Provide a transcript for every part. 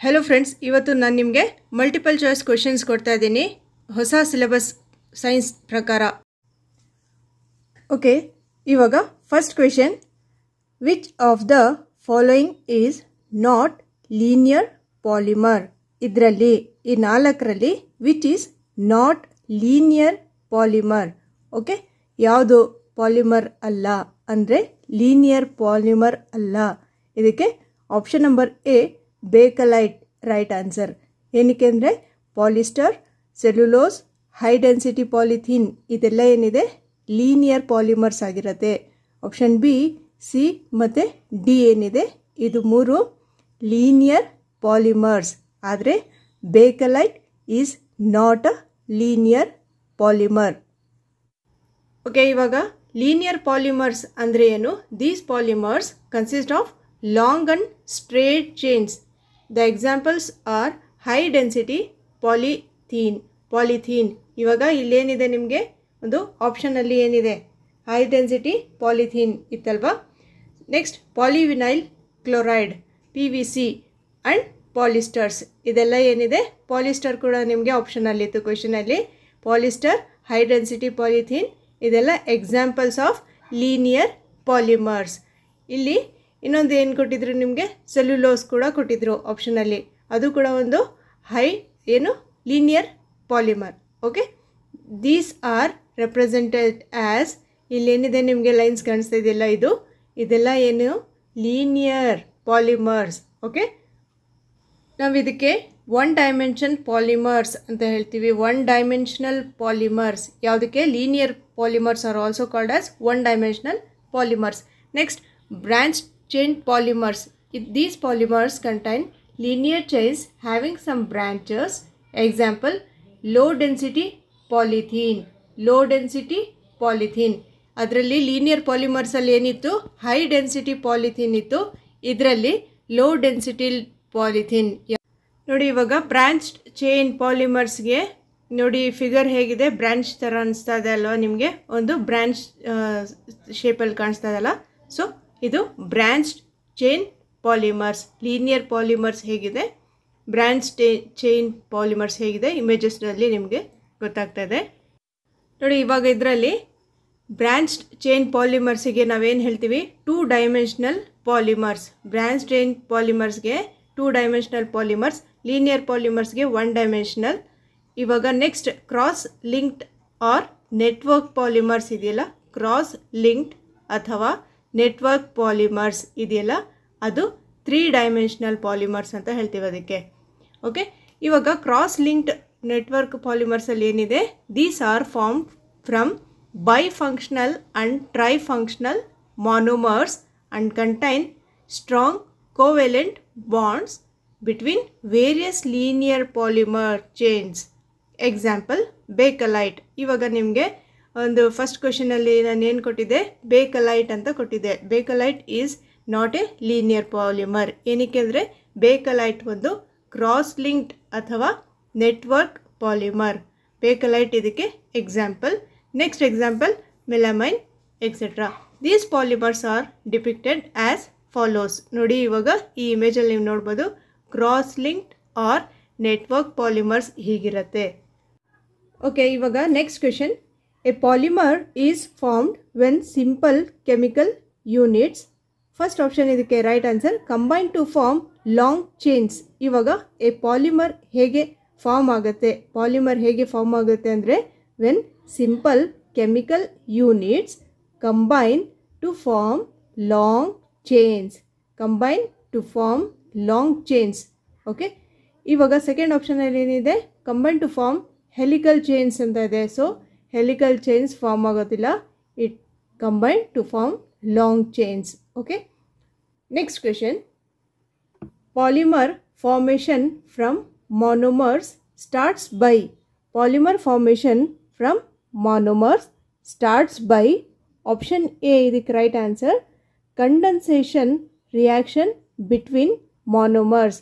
Hello friends ಇವತ್ತು ನಾನು ನಿಮಗೆ ಮಲ್ಟಿಪಲ್ ಚಾಯ್ಸ್ ಕ್ವೆಶ್ಚನ್ಸ್ ಕೊಡ್ತಾ ಇದ್ದೀನಿ ಹೊಸ ಸಿಲೆಬಸ್ ಸೈನ್ಸ್ ಪ್ರಕಾರ ಓಕೆ ಇವಾಗ first question which of the following is not linear polymer ಇದರಲ್ಲಿ ಈ ನಾಲ್ಕರಲ್ಲಿ which is not linear polymer okay ಯಾವುದು ಪಾಲಿಮರ್ ಅಲ್ಲ ಅಂದರೆ ಲೀನಿಯರ್ ಪಾಲಿಮರ್ ಅಲ್ಲ ಇದಕ್ಕೆ option number A Bakelite right answer ಏನಕ್ಕೆ ಅಂದರೆ polyester cellulose high density polythene ಇದೆಲ್ಲ ಏನಿದೆ ಲೀನಿಯರ್ ಪಾಲಿಮರ್ಸ್ ಆಗಿರುತ್ತೆ ಆಪ್ಷನ್ ಬಿ ಸಿ ಮತ್ತು ಡಿ ಏನಿದೆ ಇದು ಮೂರು ಲೀನಿಯರ್ ಪಾಲಿಮರ್ಸ್ ಆದರೆ Bakelite is not a linear polymer okay ಇವಾಗ ಲೀನಿಯರ್ ಪಾಲಿಮರ್ಸ್ ಅಂದರೆ ಏನು these polymers consist of long and straight chains. The examples are high density polythene. ಇವಾಗ ಇಲ್ಲೇನಿದೆ ನಿಮಗೆ ಒಂದು ಆಪ್ಷನಲ್ಲಿ ಏನಿದೆ ಹೈ ಡೆನ್ಸಿಟಿ ಪಾಲಿಥೀನ್ ಇತ್ತಲ್ವಾ next polyvinyl chloride PVC and polyesters ಇದೆಲ್ಲ ಏನಿದೆ ಪಾಲಿಸ್ಟರ್ ಕೂಡ ನಿಮಗೆ ಆಪ್ಷನಲ್ಲಿತ್ತು ಕ್ವೆಶನಲ್ಲಿ ಪಾಲಿಸ್ಟರ್ ಹೈ ಡೆನ್ಸಿಟಿ ಪಾಲಿಥೀನ್ ಇದೆಲ್ಲ ಎಕ್ಸಾಂಪಲ್ಸ್ ಆಫ್ ಲೀನಿಯರ್ ಪಾಲಿಮರ್ಸ್ ಇಲ್ಲಿ ಇನ್ನೊಂದು ಏನು ಕೊಟ್ಟಿದ್ರು ನಿಮಗೆ ಸೆಲ್ಯುಲೋಸ್ ಕೂಡ ಕೊಟ್ಟಿದ್ರು ಆಪ್ಷನಲ್ಲಿ ಅದು ಕೂಡ ಒಂದು ಹೈ ಏನು linear polymer okay these are represented as ಇಲ್ಲೇನಿದೆ ನಿಮಗೆ ಲೈನ್ಸ್ ಕಾಣಿಸ್ತಾ ಇದೆಯಲ್ಲ ಇದೆಲ್ಲ ಏನು ಲೀನಿಯರ್ ಪಾಲಿಮರ್ಸ್ ಓಕೆ ನಾವು ಇದಕ್ಕೆ ಒನ್ ಡೈಮೆನ್ಷನ್ ಪಾಲಿಮರ್ಸ್ ಅಂತ ಹೇಳ್ತೀವಿ ಒನ್ ಡೈಮೆನ್ಷನಲ್ ಪಾಲಿಮರ್ಸ್ ಯಾವುದಕ್ಕೆ linear polymers are also called as one dimensional polymers next branch chain polymers. These polymers contain linear chains having some branches. Example, low density polythene. Low density polythene. ಅದರಲ್ಲಿ linear ಪಾಲಿಮರ್ಸಲ್ಲಿ ಏನಿತ್ತು high density polythene ಇತ್ತು ಇದರಲ್ಲಿ low density polythene ನೋಡಿ ಇವಾಗ branch chain ಪಾಲಿಮರ್ಸ್ಗೆ ನೋಡಿ figure ಹೇಗಿದೆ branch ಥರ ಅನಿಸ್ತಾ ಇದೆ ಅಲ್ವಾ ನಿಮಗೆ ಒಂದು ಬ್ರಾಂಚ್ ಶೇಪಲ್ಲಿ ಕಾಣಿಸ್ತಾ ಇದೆಯಲ್ಲ ಸೊ ಇದು branched chain polymers linear polymers ಹೇಗಿದೆ ಬ್ರಾಂಚ್ ಚೈನ್ ಪಾಲಿಮರ್ಸ್ ಹೇಗಿದೆ ಇಮೇಜಸ್ನಲ್ಲಿ ನಿಮಗೆ ಗೊತ್ತಾಗ್ತಾ ಇದೆ ನೋಡಿ ಇವಾಗ ಇದರಲ್ಲಿ ಬ್ರಾಂಚ್ಡ್ ಚೈನ್ ಪಾಲಿಮರ್ಸಿಗೆ ನಾವೇನು ಹೇಳ್ತೀವಿ two dimensional polymers branch chain ಪಾಲಿಮರ್ಸ್ಗೆ ಟೂ ಡೈಮೆನ್ಷನಲ್ ಪಾಲಿಮರ್ಸ್ ಲೀನಿಯರ್ ಪಾಲಿಮರ್ಸ್ಗೆ ಒನ್ ಡೈಮೆನ್ಷನಲ್ ಇವಾಗ next cross linked or network polymers ಇದೆಯಲ್ಲ ಕ್ರಾಸ್ ಲಿಂಕ್ಡ್ ಅಥವಾ ನೆಟ್ವರ್ಕ್ ಪಾಲಿಮರ್ಸ್ ಇದೆಯಲ್ಲ ಅದು 3 ಡೈಮೆನ್ಷನಲ್ ಪಾಲಿಮರ್ಸ್ ಅಂತ ಹೇಳ್ತೀವಿ ಅದಕ್ಕೆ ಓಕೆ ಇವಾಗ ಕ್ರಾಸ್ ಲಿಂಕ್ಡ್ ನೆಟ್ವರ್ಕ್ ಪಾಲಿಮರ್ಸಲ್ಲಿ ಏನಿದೆ these are formed from bifunctional and trifunctional monomers and contain strong covalent bonds between various linear polymer chains example Bakelite ಇವಾಗ ನಿಮಗೆ ಒಂದು ಫಸ್ಟ್ ಕ್ವೆಶನಲ್ಲಿ ನಾನು ಏನು ಕೊಟ್ಟಿದ್ದೆ ಬೇಕಲೈಟ್ ಅಂತ ಕೊಟ್ಟಿದ್ದೆ Bakelite is not a linear polymer ಏನಕ್ಕೆ ಅಂದರೆ ಬೇಕಲೈಟ್ ಒಂದು ಕ್ರಾಸ್ ಲಿಂಕ್ಡ್ ಅಥವಾ ನೆಟ್ವರ್ಕ್ ಪಾಲಿಮರ್ ಬೇಕಲೈಟ್ ಇದಕ್ಕೆ example next example melamine etcetera these polymers are depicted as follows ನೋಡಿ ಇವಾಗ ಈ ಇಮೇಜಲ್ಲಿ ನೀವು ನೋಡ್ಬೋದು cross linked or network polymers ಹೀಗಿರುತ್ತೆ ಓಕೆ ಇವಾಗ next question A polymer is formed when simple chemical units first option ಇದಕ್ಕೆ right answer combine to form long chains ಇವಾಗ a polymer ಹೇಗೆ ಫಾರ್ಮ್ ಆಗುತ್ತೆ ಪಾಲಿಮರ್ ಹೇಗೆ ಫಾರ್ಮ್ ಆಗುತ್ತೆ ಅಂದರೆ when simple chemical units combine to form long chains combine to form long chains okay ಇವಾಗ second ಆಪ್ಷನಲ್ಲಿ ಏನಿದೆ combine to form helical chains ಅಂತ ಇದೆ ಸೊ helical chains form ಆಗೋದಿಲ್ಲ it combined to form long chains okay next question polymer formation from monomers starts by polymer formation from monomers starts by option A is the right answer condensation reaction between monomers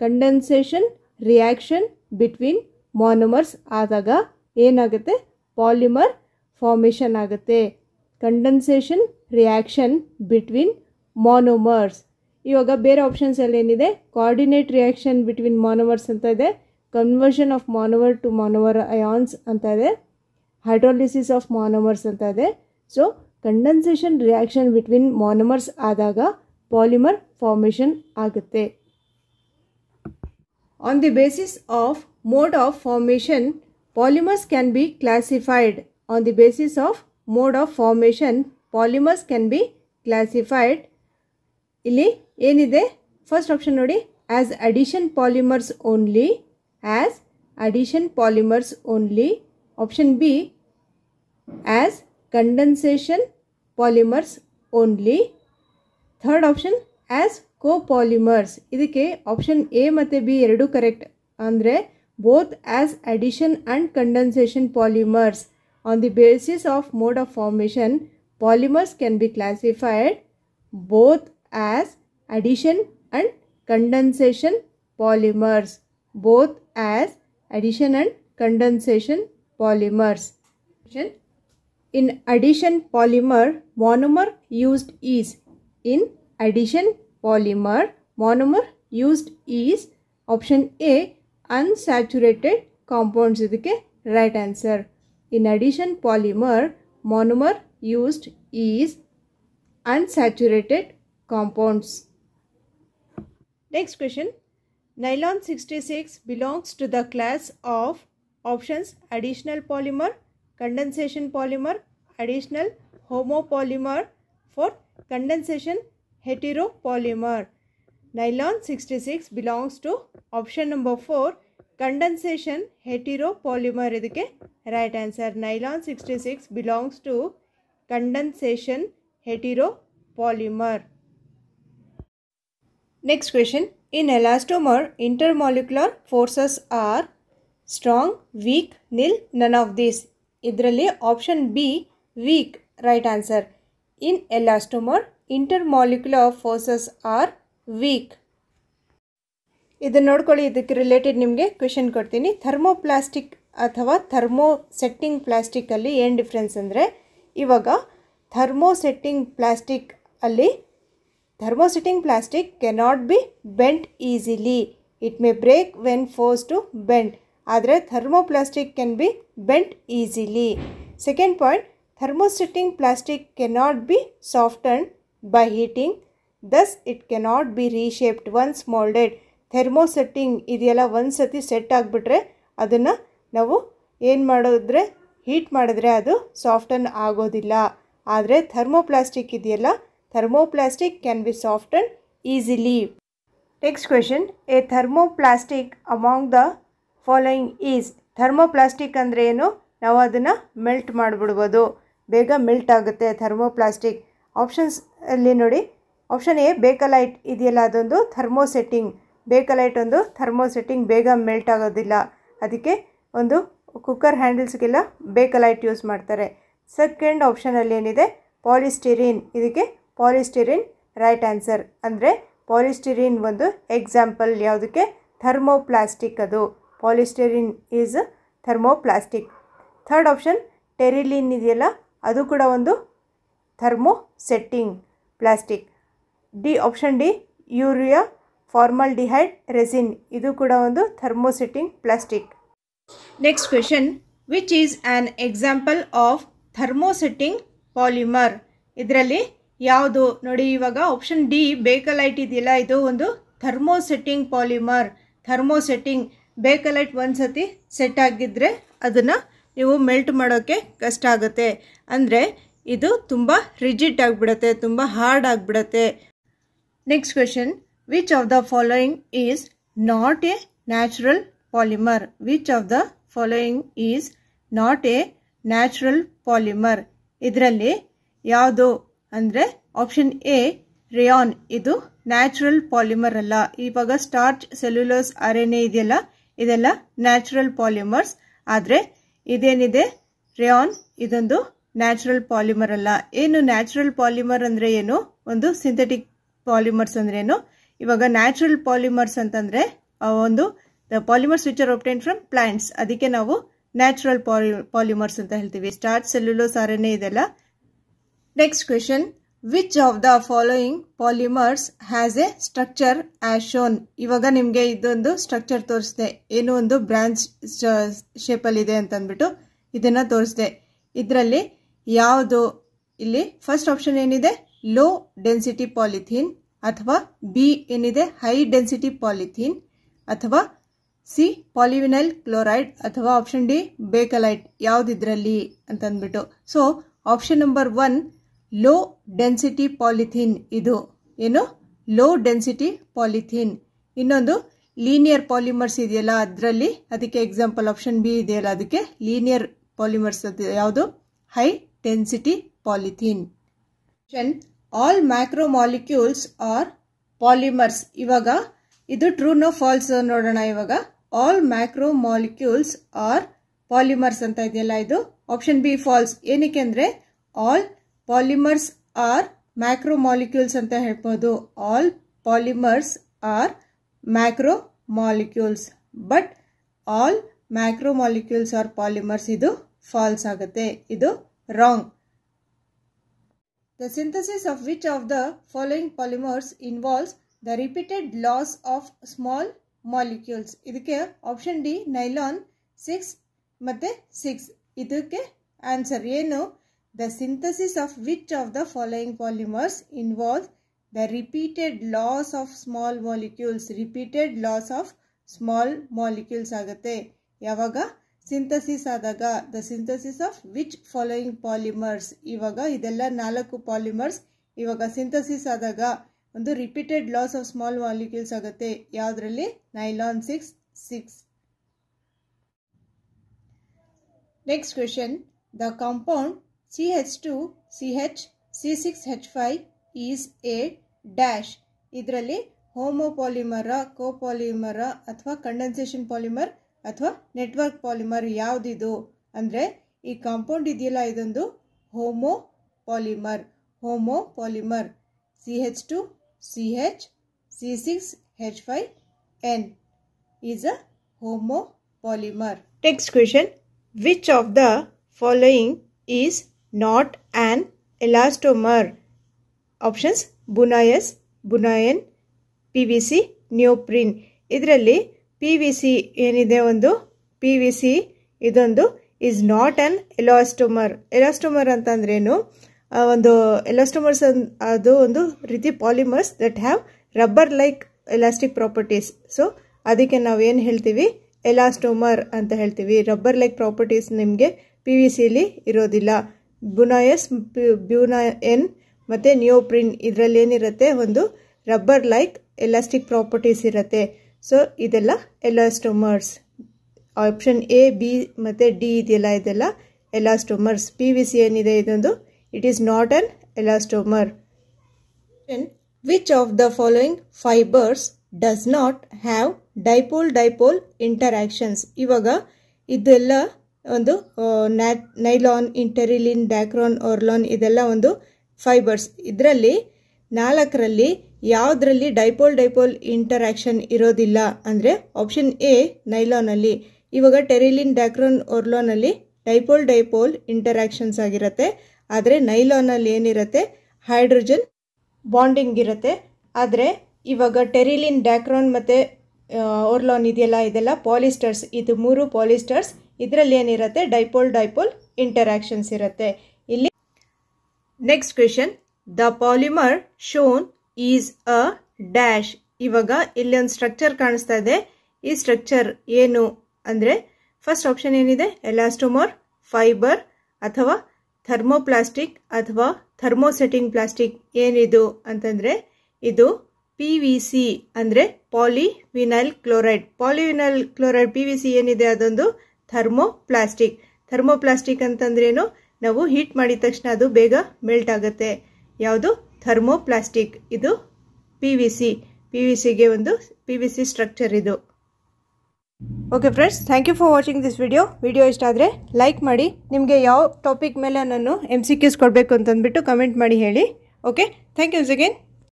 condensation reaction between monomers ಆದಾಗ ಏನಾಗುತ್ತೆ polymer formation ಆಗುತ್ತೆ condensation reaction between ಮಾನೋಮರ್ಸ್ ಇವಾಗ ಬೇರೆ ಆಪ್ಷನ್ಸಲ್ಲಿ ಏನಿದೆ, coordinate reaction between monomers ಅಂತ ಇದೆ, conversion of monomer to monomer ions ಅಂತ ಇದೆ, ಹೈಡ್ರಾಲಿಸಿಸ್ ಆಫ್ ಮಾನೋಮರ್ಸ್ ಅಂತ ಇದೆ. So condensation reaction between monomers ಆದಾಗ ಪಾಲಿಮರ್ ಫಾರ್ಮೇಷನ್ ಆಗುತ್ತೆ. On the basis of mode of formation, polymers can be classified. On the basis of mode of formation, polymers can be classified. ಇಲ್ಲಿ ಏನಿದೆ, first option ನೋಡಿ, as addition polymers only, as addition polymers only. Option B as condensation polymers only. Third option as copolymers. ಇದಕ್ಕೆ option A ಮತ್ತು B ಎರಡೂ correct. ಅಂದರೆ both as addition and condensation polymers. On the basis of mode of formation, polymers can be classified both as addition and condensation polymers. Both as addition and condensation polymers. In addition polymer, monomer used is. In addition polymer, monomer used is option A, unsaturated compounds. ಇದಕ್ಕೆ right answer. In addition polymer, monomer used is unsaturated compounds. Next question. Nylon 66 belongs to the class of options additional polymer, condensation polymer, additional homopolymer. For condensation heteropolymer. Nylon 66 belongs to option number 4, condensation heteropolymer. ಇದಕ್ಕೆ right answer. Nylon 66 belongs to condensation heteropolymer. Next question. In elastomer, intermolecular forces are strong, weak, nil, none of these. ಇದರಲ್ಲಿ option B, weak, right answer. In elastomer, intermolecular forces are weak. ಇದನ್ನು ನೋಡ್ಕೊಳ್ಳಿ. ಇದಕ್ಕೆ related ನಿಮಗೆ question ಕೊಡ್ತೀನಿ. Thermoplastic ಅಥವಾ thermosetting ಪ್ಲಾಸ್ಟಿಕ್ಕಲ್ಲಿ ಏನು difference ಅಂದರೆ, ಇವಾಗ ಥರ್ಮೋಸೆಟ್ಟಿಂಗ್ ಪ್ಲಾಸ್ಟಿಕ್ ಅಲ್ಲಿ thermosetting plastic cannot be bent easily. It may break when force to bend. ಆದರೆ thermoplastic can be bent easily. Second point, thermosetting plastic cannot be softened by heating, thus it cannot be reshaped once molded. thermosetting ಇದೆಯಲ್ಲ, ಒಂದು ಸತಿ set ಆಗಿಬಿಟ್ರೆ ಅದನ್ನು ನಾವು ಏನು ಮಾಡಿದ್ರೆ, heat ಮಾಡಿದ್ರೆ ಅದು ಸಾಫ್ಟನ್ ಆಗೋದಿಲ್ಲ. ಆದರೆ ಥರ್ಮೋಪ್ಲಾಸ್ಟಿಕ್ ಇದೆಯಲ್ಲ, thermoplastic can be soften easily. Next question. A thermoplastic among the following is. Thermoplastic ಅಂದರೆ ಏನು? ನಾವು ಅದನ್ನು ಮೆಲ್ಟ್ ಮಾಡಿಬಿಡ್ಬೋದು, ಬೇಗ ಮೆಲ್ಟ್ ಆಗುತ್ತೆ ಥರ್ಮೋಪ್ಲಾಸ್ಟಿಕ್. ಆಪ್ಷನ್ಸ್ ಅಲ್ಲಿ ನೋಡಿ, ಆಪ್ಷನ್ ಎ ಬೇಕಲೈಟ್ ಇದೆಯಲ್ಲ, ಅದೊಂದು ಥರ್ಮೋಸೆಟ್ಟಿಂಗ್. ಬೇಕಲೈಟ್ ಒಂದು ಥರ್ಮೋಸೆಟ್ಟಿಂಗ್, ಬೇಗ ಮೆಲ್ಟ್ ಆಗೋದಿಲ್ಲ. ಅದಕ್ಕೆ ಒಂದು ಕುಕ್ಕರ್ ಹ್ಯಾಂಡಲ್ಸ್ಗೆಲ್ಲ ಬೇಕಲೈಟ್ ಯೂಸ್ ಮಾಡ್ತಾರೆ. ಸೆಕೆಂಡ್ ಆಪ್ಷನಲ್ಲಿ ಏನಿದೆ, ಪಾಲಿಸ್ಟಿರಿನ್. ಇದಕ್ಕೆ ಪಾಲಿಸ್ಟಿರಿನ್ ರೈಟ್ ಆನ್ಸರ್. ಅಂದರೆ ಪಾಲಿಸ್ಟಿರಿನ್ ಒಂದು ಎಕ್ಸಾಂಪಲ್ ಯಾವುದಕ್ಕೆ? ಥರ್ಮೋಪ್ಲಾಸ್ಟಿಕ್. ಅದು polystyrene is thermoplastic. Third option terylene ಇದೆಯಲ್ಲ, ಅದು ಕೂಡ ಒಂದು thermosetting plastic. D option D urea formaldehyde resin, ಇದು ಕೂಡ ಒಂದು thermosetting plastic. Next question. Which is an example of thermosetting polymer? ಇದರಲ್ಲಿ ಯಾವುದು ನೋಡಿ, ಇವಾಗ ಆಪ್ಷನ್ ಡಿ ಬೇಕಲೈಟ್ ಇದೆಯಲ್ಲ, ಇದು ಒಂದು ಥರ್ಮೋಸೆಟ್ಟಿಂಗ್ ಪಾಲಿಮರ್. ಥರ್ಮೋಸೆಟ್ಟಿಂಗ್ ಬೇಕಲೈಟ್ ಒಂದು ಸತಿ ಸೆಟ್ ಆಗಿದ್ದರೆ ಅದನ್ನು ನೀವು ಮೆಲ್ಟ್ ಮಾಡೋಕ್ಕೆ ಕಷ್ಟ ಆಗುತ್ತೆ. ಅಂದರೆ ಇದು ತುಂಬ ರಿಜಿಡ್ ಆಗಿಬಿಡುತ್ತೆ, ತುಂಬ ಹಾರ್ಡ್ ಆಗಿಬಿಡುತ್ತೆ. Next question. Which of the following is not A natural polymer? Which of the following is not A natural polymer? ಇದರಲ್ಲಿ ಯಾವುದು ಅಂದರೆ ಆಪ್ಷನ್ ಎ ರೇಯಾನ್, ಇದು ನ್ಯಾಚುರಲ್ ಪಾಲಿಮರ್ ಅಲ್ಲ. ಇವಾಗ ಸ್ಟಾರ್ಚ್, ಸೆಲ್ಯುಲೋಸ್, RNA ಇದೆಯಲ್ಲ, ಇದೆಲ್ಲ ನ್ಯಾಚುರಲ್ ಪಾಲಿಮರ್ಸ್. ಆದರೆ ಇದೇನಿದೆ ರೇಯಾನ್, ಇದೊಂದು ನ್ಯಾಚುರಲ್ ಪಾಲಿಮರ್ ಅಲ್ಲ. ಏನು ನ್ಯಾಚುರಲ್ ಪಾಲಿಮರ್ ಅಂದರೆ ಏನು? ಒಂದು ಸಿಂಥೆಟಿಕ್ ಪಾಲಿಮರ್ಸ್ ಅಂದ್ರೆ ಏನು? ಇವಾಗ ನ್ಯಾಚುರಲ್ ಪಾಲಿಮರ್ಸ್ ಅಂತಂದರೆ ಒಂದು the polymers which are obtain from plants, ಅದಕ್ಕೆ ನಾವು ನ್ಯಾಚುರಲ್ ಪಾಲಿಮರ್ಸ್ ಅಂತ ಹೇಳ್ತೀವಿ. ಸ್ಟಾರ್ಚ್, ಸೆಲ್ಯುಲೋಸ್, RNA ಇದೆಲ್ಲ. Next question. Which of the following polymers has A structure as shown. ಇವಾಗ ನಿಮಗೆ ಇದೊಂದು ಸ್ಟ್ರಕ್ಚರ್ ತೋರಿಸಿದೆ, ಏನು ಒಂದು ಬ್ರಾಂಚ್ ಶೇಪಲ್ಲಿದೆ ಅಂತ ಅಂದ್ಬಿಟ್ಟು ಇದನ್ನು ತೋರಿಸಿದೆ. ಇದರಲ್ಲಿ ಯಾವುದು ಇಲ್ಲಿ ಫಸ್ಟ್ ಆಪ್ಷನ್ ಏನಿದೆ ಲೋ ಡೆನ್ಸಿಟಿ ಪಾಲಿಥೀನ್, ಅಥವಾ ಬಿ ಏನಿದೆ ಹೈ ಡೆನ್ಸಿಟಿ ಪಾಲಿಥೀನ್, ಅಥವಾ ಸಿ ಪಾಲಿವಿನೈಲ್ ಕ್ಲೋರೈಡ್, ಅಥವಾ ಆಪ್ಷನ್ ಡಿ ಬೇಕಲೈಟ್, ಯಾವುದಿದ್ರಲ್ಲಿ ಅಂತಂದ್ಬಿಟ್ಟು. So option number 1 low density polythene, ಇದು ಏನು ಲೋ ಡೆನ್ಸಿಟಿ ಪಾಲಿಥೀನ್. ಇನ್ನೊಂದು ಲೀನಿಯರ್ ಪಾಲಿಮರ್ಸ್ ಇದೆಯಲ್ಲ ಅದರಲ್ಲಿ, ಅದಕ್ಕೆ ಎಕ್ಸಾಂಪಲ್ ಆಪ್ಷನ್ ಬಿ ಇದೆಯಲ್ಲ ಅದಕ್ಕೆ ಲೀನಿಯರ್ ಪಾಲಿಮರ್ಸ್ ಯಾವುದು high density polythene. All macromolecules are polymers. ಇವಾಗ ಇದು ಟ್ರೂ ನೋ ಫಾಲ್ಸ್ ನೋಡೋಣ. ಇವಾಗ ಆಲ್ ಮ್ಯಾಕ್ರೋಮಾಲಿಕ್ಯೂಲ್ಸ್ ಆರ್ ಪಾಲಿಮರ್ಸ್ ಅಂತ ಇದೆಯಲ್ಲ, ಇದು ಆಪ್ಷನ್ ಬಿ ಫಾಲ್ಸ್. ಏನಕ್ಕೆ ಅಂದರೆ ಆಲ್ ಪಾಲಿಮರ್ಸ್ ಆರ್ ಮ್ಯಾಕ್ರೋಮಾಲಿಕ್ಯೂಲ್ಸ್ ಅಂತ ಹೇಳ್ಬೋದು. All polymers are macromolecules, but all macromolecules are polymers ಇದು ಫಾಲ್ಸ್ ಆಗುತ್ತೆ, ಇದು wrong. The synthesis of which of the following polymers involves the repeated loss of small molecules? ಇದಕ್ಕೆ option D nylon 6 ಮತ್ತೆ 6. ಇದಕ್ಕೆ answer ಏನು? The synthesis of which of the following polymers involves the repeated loss of small molecules. Repeated loss of small molecules ಆಗುತ್ತೆ ಯಾವಾಗ synthesis ಆದಾಗ. The synthesis of which following polymers. ಇವಾಗ ಇದೆಲ್ಲ 4 polymers ಇವಾಗ synthesis ಆದಾಗ ಒಂದು repeated loss of small molecules ಆಗುತ್ತೆ. ಯಾವುದರಲ್ಲಿ? Nylon 6. Next question. The compound CH2CH C6H5 is A dash. ಇದರಲ್ಲಿ ಹೋಮೋಪಾಲಿಮರ, ಕೋಪಾಲಿಮರ, ಅಥವಾ ಕಂಡೆನ್ಸೇಷನ್ ಪಾಲಿಮರ್, ಅಥವಾ ನೆಟ್ವರ್ಕ್ ಪಾಲಿಮರ್ ಯಾವುದಿದು ಅಂದರೆ ಈ ಕಾಂಪೌಂಡ್ ಇದೆಯಲ್ಲ ಇದೊಂದು homopolymer. Homopolymer CH2CH C6H5N is a homopolymer. Next question. Which of the following is not an elastomer? Options Bunaeus, Bunayan, PVC, neoprene. ಇದರಲ್ಲಿ PVC ಏನಿದೆ ಒಂದು PVC ಇದೊಂದು is not an elastomer. ಎಲಾಸ್ಟೋಮರ್ ಅಂತಂದ್ರೇನು? ಒಂದು ಎಲಾಸ್ಟೋಮರ್ಸ್ ಅದು ಒಂದು ರೀತಿ polymers that have rubber like elastic properties. So ಅದಕ್ಕೆ ನಾವೇನು ಹೇಳ್ತೀವಿ? ಎಲಾಸ್ಟೋಮರ್ ಅಂತ ಹೇಳ್ತೀವಿ. ರಬ್ಬರ್ ಲೈಕ್ ಪ್ರಾಪರ್ಟೀಸ್ ನಿಮಗೆ PVCಲಿ ಇರೋದಿಲ್ಲ. ಬುನಾಯಸ್, ಬ್ಯೂನಾಯನ್ ಮತ್ತು ನಿಯೋಪ್ರಿನ್ ಇದರಲ್ಲಿ ಏನಿರುತ್ತೆ? ಒಂದು ರಬ್ಬರ್ ಲೈಕ್ ಎಲಾಸ್ಟಿಕ್ ಪ್ರಾಪರ್ಟೀಸ್ ಇರುತ್ತೆ. ಸೊ ಇದೆಲ್ಲ ಎಲಾಸ್ಟೋಮರ್ಸ್. ಆಪ್ಷನ್ ಎ, ಬಿ ಮತ್ತು ಡಿ ಇದೆಯಲ್ಲ ಇದೆಲ್ಲ ಎಲಾಸ್ಟೋಮರ್ಸ್. PVC ಏನಿದೆ ಇದೊಂದು it is not an elastomer. Which of the following fibres does not have dipole interactions. ಇವಾಗ ಇದೆಲ್ಲ ಒಂದು ನೈಲಾನ್, ಇಂಟೆರಿಲಿನ್, ಡ್ಯಾಕ್ರಾನ್, ಓರ್ಲಾನ್ ಇದೆಲ್ಲ ಒಂದು ಫೈಬರ್ಸ್. ಇದರಲ್ಲಿ 4ರಲ್ಲಿ ಯಾವುದರಲ್ಲಿ ಡೈಪೋಲ್ ಇಂಟರಾಕ್ಷನ್ ಇರೋದಿಲ್ಲ ಅಂದರೆ ಆಪ್ಷನ್ ಎ ನೈಲಾನಲ್ಲಿ. ಇವಾಗ ಟೆರಿಲಿನ್, ಡ್ಯಾಕ್ರಾನ್, ಓರ್ಲಾನಲ್ಲಿ ಡೈಪೋಲ್ ಇಂಟರಾಕ್ಷನ್ಸ್ ಆಗಿರುತ್ತೆ. ಆದರೆ ನೈಲಾನಲ್ಲಿ ಏನಿರುತ್ತೆ? ಹೈಡ್ರೋಜನ್ ಬಾಂಡಿಂಗ್ ಇರುತ್ತೆ. ಆದರೆ ಇವಾಗ ಟೆರಿಲಿನ್, ಡ್ಯಾಕ್ರಾನ್ ಮತ್ತು ಓರ್ಲಾನ್ ಇದೆಯಲ್ಲ ಇದೆಲ್ಲ ಪಾಲಿಸ್ಟರ್ಸ್. ಇದು 3 ಪಾಲಿಸ್ಟರ್ಸ್. ಇದರಲ್ಲಿ ಏನಿರುತ್ತೆ? ಡೈಪೋಲ್ ಇಂಟರಾಕ್ಷನ್ಸ್ ಇರುತ್ತೆ. ಇಲ್ಲಿ next question. The polymer shown is a dash. ಇವಾಗ ಇಲ್ಲಿ ಒಂದು ಸ್ಟ್ರಕ್ಚರ್ ಕಾಣಿಸ್ತಾ ಇದೆ. ಈ ಸ್ಟ್ರಕ್ಚರ್ ಏನು ಅಂದರೆ ಫಸ್ಟ್ ಆಪ್ಷನ್ ಏನಿದೆ? ಎಲಾಸ್ಟೋಮರ್, ಫೈಬರ್, ಅಥವಾ ಥರ್ಮೋಪ್ಲಾಸ್ಟಿಕ್, ಅಥವಾ ಥರ್ಮೋಸೆಟಿಂಗ್ ಪ್ಲಾಸ್ಟಿಕ್. ಏನಿದು ಅಂತಂದರೆ ಇದು PVC ಅಂದರೆ polyvinyl chloride. Polyvinyl chloride PVC ಏನಿದೆ ಅದೊಂದು ಥರ್ಮೋಪ್ಲಾಸ್ಟಿಕ್. ಥರ್ಮೋಪ್ಲಾಸ್ಟಿಕ್ ಅಂತಂದ್ರೇನು? ನಾವು ಹೀಟ್ ಮಾಡಿದ ತಕ್ಷಣ ಅದು ಬೇಗ ಮೆಲ್ಟ್ ಆಗುತ್ತೆ. ಯಾವುದು? ಥರ್ಮೋಪ್ಲಾಸ್ಟಿಕ್. ಇದು PVCಗೆ ಒಂದು PVC ಸ್ಟ್ರಕ್ಚರ್ ಇದು. Okay friends, thank you for watching this video ಇಷ್ಟ ಆದರೆ ಲೈಕ್ ಮಾಡಿ. ನಿಮಗೆ ಯಾವ ಟಾಪಿಕ್ ಮೇಲೆ ನಾನು MCQs ಕೊಡಬೇಕು ಅಂತಂದ್ಬಿಟ್ಟು ಕಮೆಂಟ್ ಮಾಡಿ ಹೇಳಿ. Okay, thank you again.